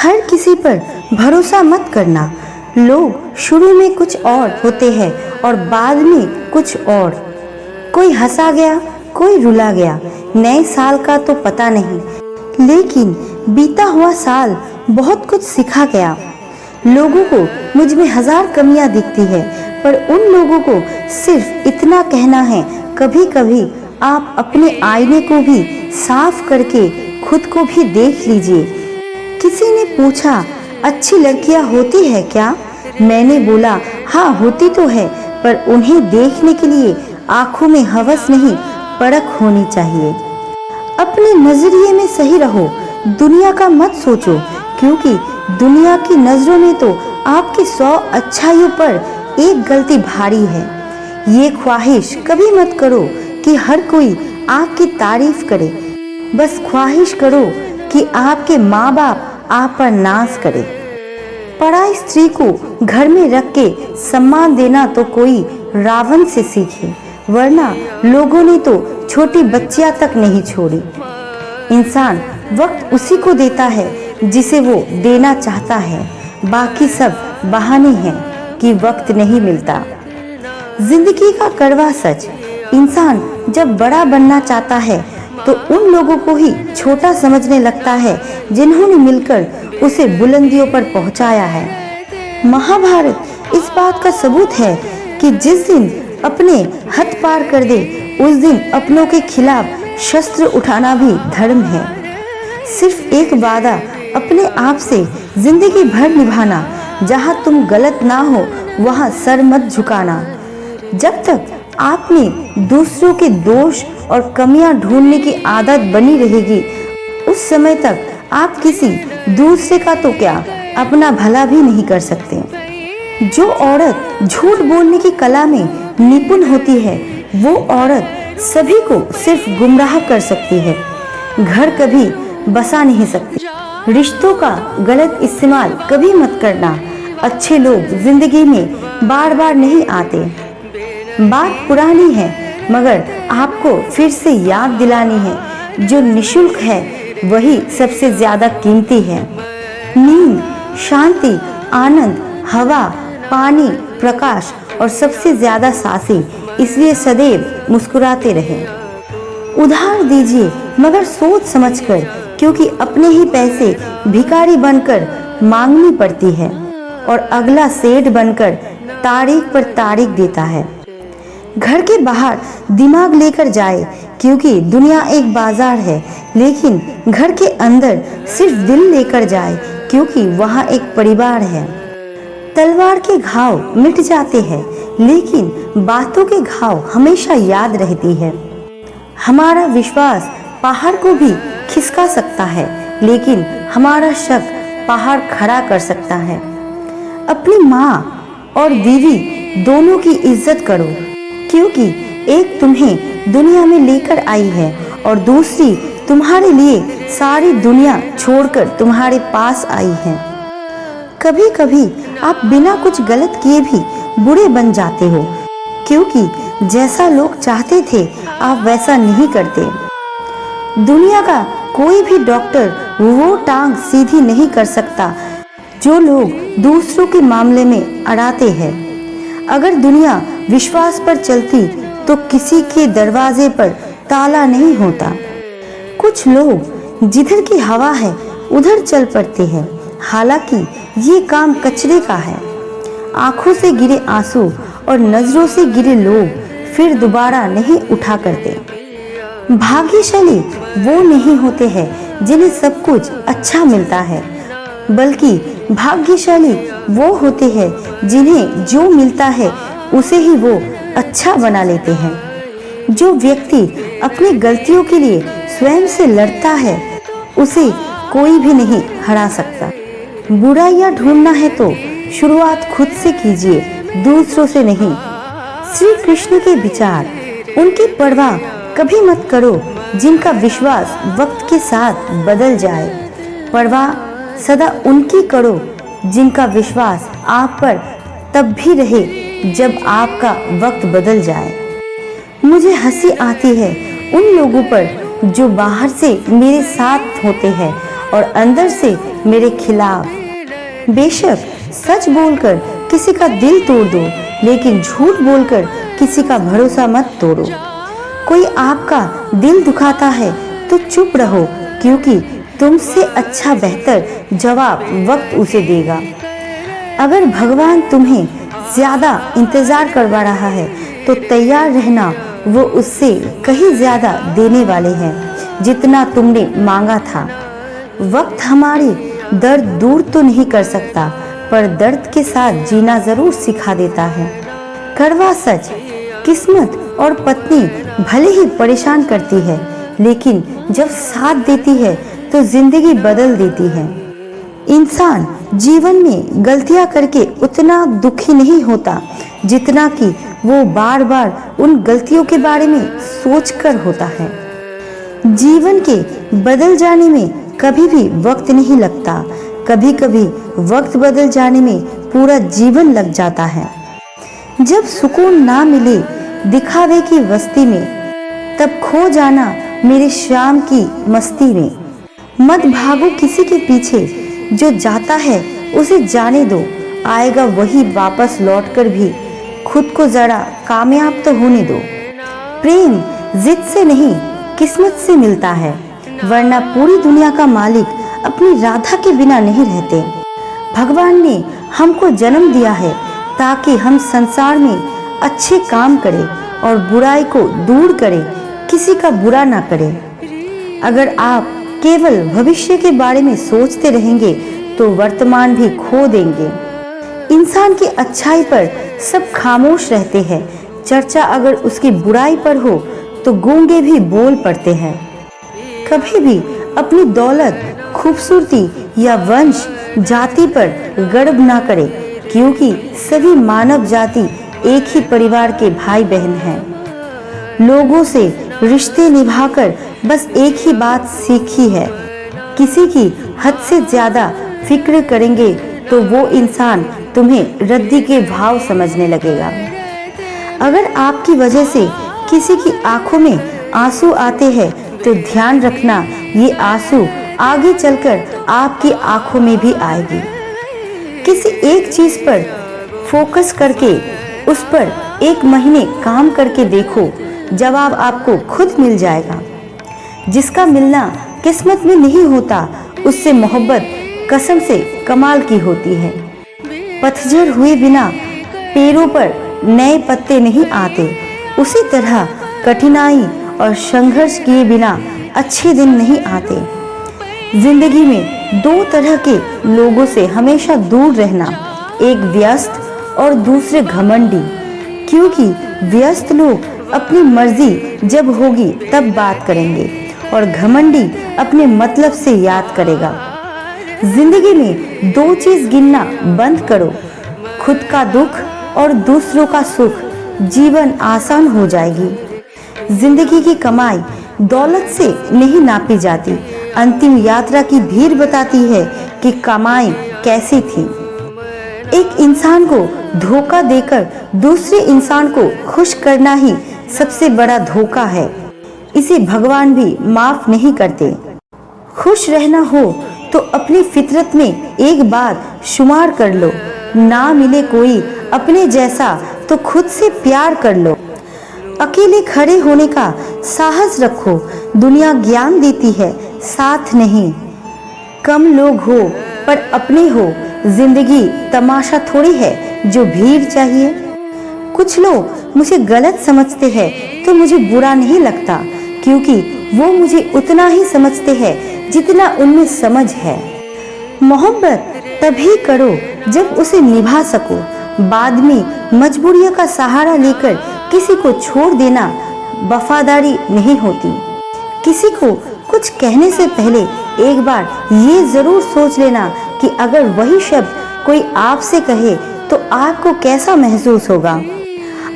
हर किसी पर भरोसा मत करना। लोग शुरू में कुछ और होते हैं और बाद में कुछ और। कोई हंसा गया, कोई रुला गया। नए साल का तो पता नहीं, लेकिन बीता हुआ साल बहुत कुछ सिखा गया। लोगों को मुझ में 1000 कमियां दिखती है, पर उन लोगों को सिर्फ इतना कहना है, कभी कभी आप अपने आईने को भी साफ करके खुद को भी देख लीजिए। किसी ने पूछा, अच्छी लड़कियां होती है क्या? मैंने बोला, हाँ होती तो है, पर उन्हें देखने के लिए आंखों में हवस नहीं, परख होनी चाहिए। अपने नजरिए में सही रहो, दुनिया का मत सोचो, क्योंकि दुनिया की नजरों में तो आपकी 100 अच्छाइयों पर एक गलती भारी है। ये ख्वाहिश कभी मत करो कि हर कोई आपकी तारीफ करे। बस ख्वाहिश करो कि आपके माँ बाप आप पर नाज करे। पराई स्त्री को घर में रख के सम्मान देना तो कोई रावण से सीखे, वरना लोगों ने तो छोटी बच्चियां तक नहीं छोड़ी। इंसान वक्त उसी को देता है जिसे वो देना चाहता है, बाकी सब बहाने हैं कि वक्त नहीं मिलता। जिंदगी का कड़वा सच, इंसान जब बड़ा बनना चाहता है तो उन लोगों को ही छोटा समझने लगता है जिन्होंने मिलकर उसे बुलंदियों पर पहुंचाया है। महाभारत इस बात का सबूत है कि जिस दिन अपने हद पार कर दे, उस दिन अपनों के खिलाफ शस्त्र उठाना भी धर्म है। सिर्फ एक वादा अपने आप से जिंदगी भर निभाना, जहां तुम गलत ना हो वहां सर मत झुकाना। जब तक आप में दूसरों के दोष और कमियां ढूंढने की आदत बनी रहेगी, उस समय तक आप किसी दूसरे का तो क्या, अपना भला भी नहीं कर सकते। जो औरत झूठ बोलने की कला में निपुण होती है, वो औरत सभी को सिर्फ गुमराह कर सकती है, घर कभी बसा नहीं सकती। रिश्तों का गलत इस्तेमाल कभी मत करना। अच्छे लोग जिंदगी में बार बार नहीं आते। बात पुरानी है, मगर आपको फिर से याद दिलानी है, जो निशुल्क है वही सबसे ज्यादा कीमती है। नींद, शांति, आनंद, हवा, पानी, प्रकाश और सबसे ज्यादा सांसें, इसलिए सदैव मुस्कुराते रहें। उधार दीजिए मगर सोच समझकर, क्योंकि अपने ही पैसे भिखारी बनकर मांगनी पड़ती है और अगला सेठ बनकर तारीख पर तारीख देता है। घर के बाहर दिमाग लेकर जाए, क्योंकि दुनिया एक बाजार है, लेकिन घर के अंदर सिर्फ दिल लेकर जाए, क्योंकि वहाँ एक परिवार है। तलवार के घाव मिट जाते हैं, लेकिन बातों के घाव हमेशा याद रहती है। हमारा विश्वास पहाड़ को भी खिसका सकता है, लेकिन हमारा शक पहाड़ खड़ा कर सकता है। अपनी माँ और बीवी दोनों की इज्जत करो, क्योंकि एक तुम्हें दुनिया में लेकर आई है और दूसरी तुम्हारे लिए सारी दुनिया छोड़कर तुम्हारे पास आई है। कभी कभी आप बिना कुछ गलत किए भी बुरे बन जाते हो, क्योंकि जैसा लोग चाहते थे आप वैसा नहीं करते। दुनिया का कोई भी डॉक्टर वो टांग सीधी नहीं कर सकता जो लोग दूसरों के मामले में अड़ाते हैं। अगर दुनिया विश्वास पर चलती तो किसी के दरवाजे पर ताला नहीं होता। कुछ लोग जिधर की हवा है उधर चल पड़ते हैं, हालांकि ये काम कचरे का है। आंखों से गिरे आंसू और नजरों से गिरे लोग फिर दोबारा नहीं उठा करते। भाग्यशाली वो नहीं होते हैं जिन्हें सब कुछ अच्छा मिलता है, बल्कि भाग्यशाली वो होते हैं जिन्हें जो मिलता है उसे ही वो अच्छा बना लेते हैं। जो व्यक्ति अपनी गलतियों के लिए स्वयं से लड़ता है, उसे कोई भी नहीं हरा सकता। बुराइयां ढूंढना है तो शुरुआत खुद से कीजिए, दूसरों से नहीं। श्री कृष्ण के विचार, उनकी परवाह कभी मत करो जिनका विश्वास वक्त के साथ बदल जाए। परवाह सदा उनकी करो जिनका विश्वास आप पर तब भी रहे जब आपका वक्त बदल जाए। मुझे हंसी आती है उन लोगों पर जो बाहर से मेरे साथ होते हैं और अंदर से मेरे खिलाफ। बेशक सच बोलकर किसी का दिल तोड़ दो, लेकिन झूठ बोलकर किसी का भरोसा मत तोड़ो। कोई आपका दिल दुखाता है तो चुप रहो, क्योंकि तुमसे अच्छा बेहतर जवाब वक्त उसे देगा। अगर भगवान तुम्हें ज्यादा इंतजार करवा रहा है तो तैयार रहना, वो उससे कहीं ज्यादा देने वाले हैं जितना तुमने मांगा था। वक्त हमारी दर्द दूर तो नहीं कर सकता, पर दर्द के साथ जीना जरूर सिखा देता है। कड़वा सच, किस्मत और पत्नी भले ही परेशान करती है, लेकिन जब साथ देती है तो जिंदगी बदल देती है। इंसान जीवन में गलतियां करके उतना दुखी नहीं होता जितना कि वो बार बार उन गलतियों के बारे में सोचकर होता है। जीवन के बदल जाने में कभी भी वक्त नहीं लगता, कभी कभी वक्त बदल जाने में पूरा जीवन लग जाता है। जब सुकून ना मिले दिखावे की वस्ती में, तब खो जाना मेरे शाम की मस्ती में। मत भागो किसी के पीछे, जो जाता है उसे जाने दो, आएगा वही वापस लौटकर भी। खुद को जरा कामयाब तो होने दो। प्रेम जिद से नहीं किस्मत से मिलता है, वरना पूरी दुनिया का मालिक अपनी राधा के बिना नहीं रहते। भगवान ने हमको जन्म दिया है ताकि हम संसार में अच्छे काम करें और बुराई को दूर करें, किसी का बुरा ना करें। अगर आप केवल भविष्य के बारे में सोचते रहेंगे तो वर्तमान भी खो देंगे। इंसान की अच्छाई पर सब खामोश रहते हैं, चर्चा अगर उसकी बुराई पर हो तो गूंगे भी बोल पड़ते हैं। कभी भी अपनी दौलत, खूबसूरती या वंश, जाति पर गर्व ना करें, क्योंकि सभी मानव जाति एक ही परिवार के भाई बहन हैं। लोगों से रिश्ते निभाकर बस एक ही बात सीखी है, किसी की हद से ज्यादा फिक्र करेंगे तो वो इंसान तुम्हें रद्दी के भाव समझने लगेगा। अगर आपकी वजह से किसी की आंखों में आंसू आते हैं तो ध्यान रखना, ये आंसू आगे चलकर आपकी आंखों में भी आएगी। किसी एक चीज पर फोकस करके उस पर एक महीने काम करके देखो, जवाब आपको खुद मिल जाएगा। जिसका मिलना किस्मत में नहीं होता, उससे मोहब्बत कसम से कमाल की होती है। पतझड़ हुए बिना पेड़ों पर नए पत्ते नहीं आते, उसी तरह कठिनाई और संघर्ष किए बिना अच्छे दिन नहीं आते। जिंदगी में दो तरह के लोगों से हमेशा दूर रहना, एक व्यस्त और दूसरे घमंडी, क्योंकि व्यस्त लोग अपनी मर्जी जब होगी तब बात करेंगे और घमंडी अपने मतलब से याद करेगा। जिंदगी में दो चीज गिनना बंद करो, खुद का दुख और दूसरों का सुख, जीवन आसान हो जाएगी। जिंदगी की कमाई दौलत से नहीं नापी जाती, अंतिम यात्रा की भीड़ बताती है कि कमाई कैसी थी। एक इंसान को धोखा देकर दूसरे इंसान को खुश करना ही सबसे बड़ा धोखा है, इसे भगवान भी माफ नहीं करते। खुश रहना हो तो अपनी फितरत में एक बार शुमार कर लो, ना मिले कोई अपने जैसा तो खुद से प्यार कर लो। अकेले खड़े होने का साहस रखो, दुनिया ज्ञान देती है, साथ नहीं। कम लोग हो पर अपने हो, जिंदगी तमाशा थोड़ी है जो भीड़ चाहिए। कुछ लोग मुझे गलत समझते हैं तो मुझे बुरा नहीं लगता, क्योंकि वो मुझे उतना ही समझते हैं जितना उनमें समझ है। मोहब्बत तभी करो जब उसे निभा सको, बाद में मजबूरियों का सहारा लेकर किसी को छोड़ देना वफादारी नहीं होती। किसी को कुछ कहने से पहले एक बार ये जरूर सोच लेना कि अगर वही शब्द कोई आपसे कहे तो आपको कैसा महसूस होगा।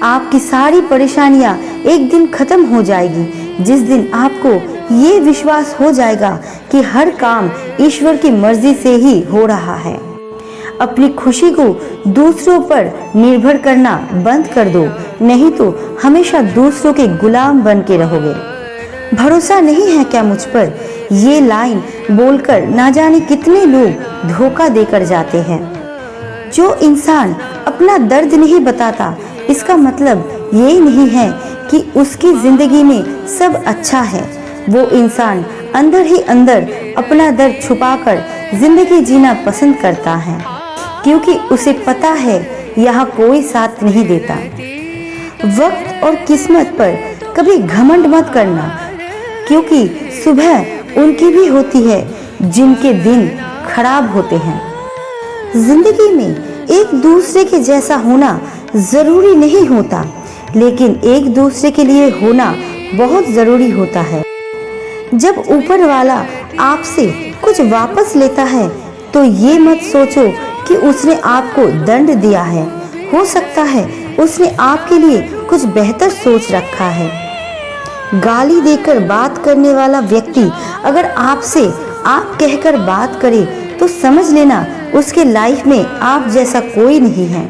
आपकी सारी परेशानियां एक दिन खत्म हो जाएगी, जिस दिन आपको ये विश्वास हो जाएगा कि हर काम ईश्वर की मर्जी से ही हो रहा है। अपनी खुशी को दूसरों पर निर्भर करना बंद कर दो, नहीं तो हमेशा दूसरों के गुलाम बन के रहोगे। भरोसा नहीं है क्या मुझ पर, ये लाइन बोलकर ना जाने कितने लोग धोखा देकर जाते हैं। जो इंसान अपना दर्द नहीं बताता, इसका मतलब ये नहीं है कि उसकी जिंदगी में सब अच्छा है। वो इंसान अंदर ही अंदर अपना दर्द छुपाकर जिंदगी जीना पसंद करता है, क्योंकि उसे पता है यहाँ कोई साथ नहीं देता। वक्त और किस्मत पर कभी घमंड मत करना, क्योंकि सुबह उनकी भी होती है जिनके दिन खराब होते हैं। जिंदगी में एक दूसरे के जैसा होना जरूरी नहीं होता, लेकिन एक दूसरे के लिए होना बहुत जरूरी होता है। जब ऊपर वाला आपसे कुछ वापस लेता है तो ये मत सोचो कि उसने आपको दंड दिया है। हो सकता है उसने आपके लिए कुछ बेहतर सोच रखा है। गाली देकर बात करने वाला व्यक्ति अगर आपसे आप कहकर बात करे तो समझ लेना उसके लाइफ में आप जैसा कोई नहीं है।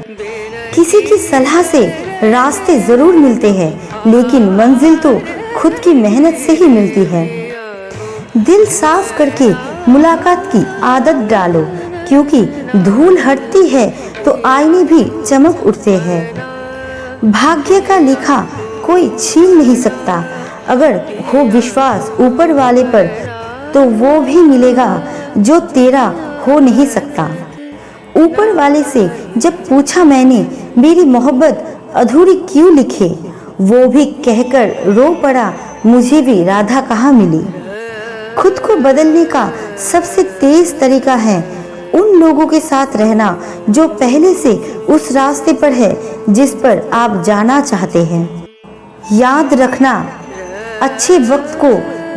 किसी की सलाह से रास्ते जरूर मिलते हैं, लेकिन मंजिल तो खुद की मेहनत से ही मिलती है। दिल साफ करके मुलाकात की आदत डालो, क्योंकि धूल हटती है तो आईने भी चमक उठते हैं। भाग्य का लिखा कोई छीन नहीं सकता। अगर हो विश्वास ऊपर वाले पर तो वो भी मिलेगा जो तेरा हो नहीं सकता। ऊपर वाले से जब पूछा मैंने मेरी मोहब्बत अधूरी क्यों लिखे, वो भी कहकर रो पड़ा मुझे भी राधा कहाँ मिली। खुद को बदलने का सबसे तेज तरीका है उन लोगों के साथ रहना जो पहले से उस रास्ते पर है जिस पर आप जाना चाहते हैं। याद रखना, अच्छे वक्त को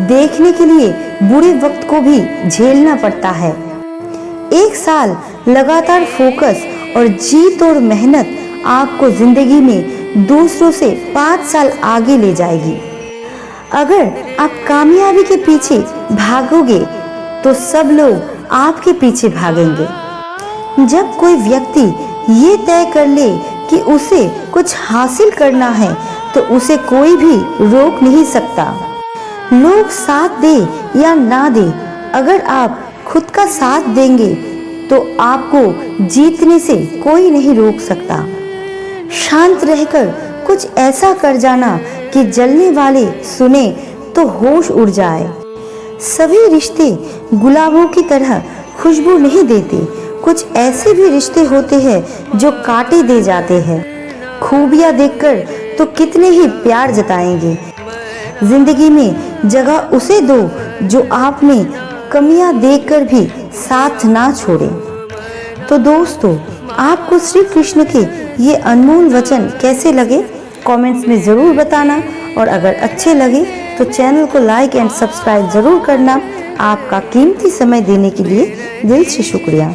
देखने के लिए बुरे वक्त को भी झेलना पड़ता है। एक साल लगातार फोकस और जीत और मेहनत आपको जिंदगी में दूसरों से 5 साल आगे ले जाएगी। अगर आप कामयाबी के पीछे भागोगे तो सब लोग आपके पीछे भागेंगे। जब कोई व्यक्ति ये तय कर ले कि उसे कुछ हासिल करना है तो उसे कोई भी रोक नहीं सकता। लोग साथ दे या ना दे, अगर आप खुद का साथ देंगे तो आपको जीतने से कोई नहीं रोक सकता। शांत रहकर कुछ ऐसा कर जाना कि जलने वाले सुने तो होश उड़ जाए। सभी रिश्ते गुलाबों की तरह खुशबू नहीं देते। कुछ ऐसे भी रिश्ते होते हैं जो कांटे दे जाते हैं। खूबियां देखकर तो कितने ही प्यार जताएंगे। जिंदगी में जगह उसे दो जो आप में कमियां देखकर भी साथ ना छोड़े। तो दोस्तों, आपको श्री कृष्ण के ये अनमोल वचन कैसे लगे कमेंट्स में ज़रूर बताना, और अगर अच्छे लगे तो चैनल को लाइक एंड सब्सक्राइब ज़रूर करना। आपका कीमती समय देने के लिए दिल से शुक्रिया।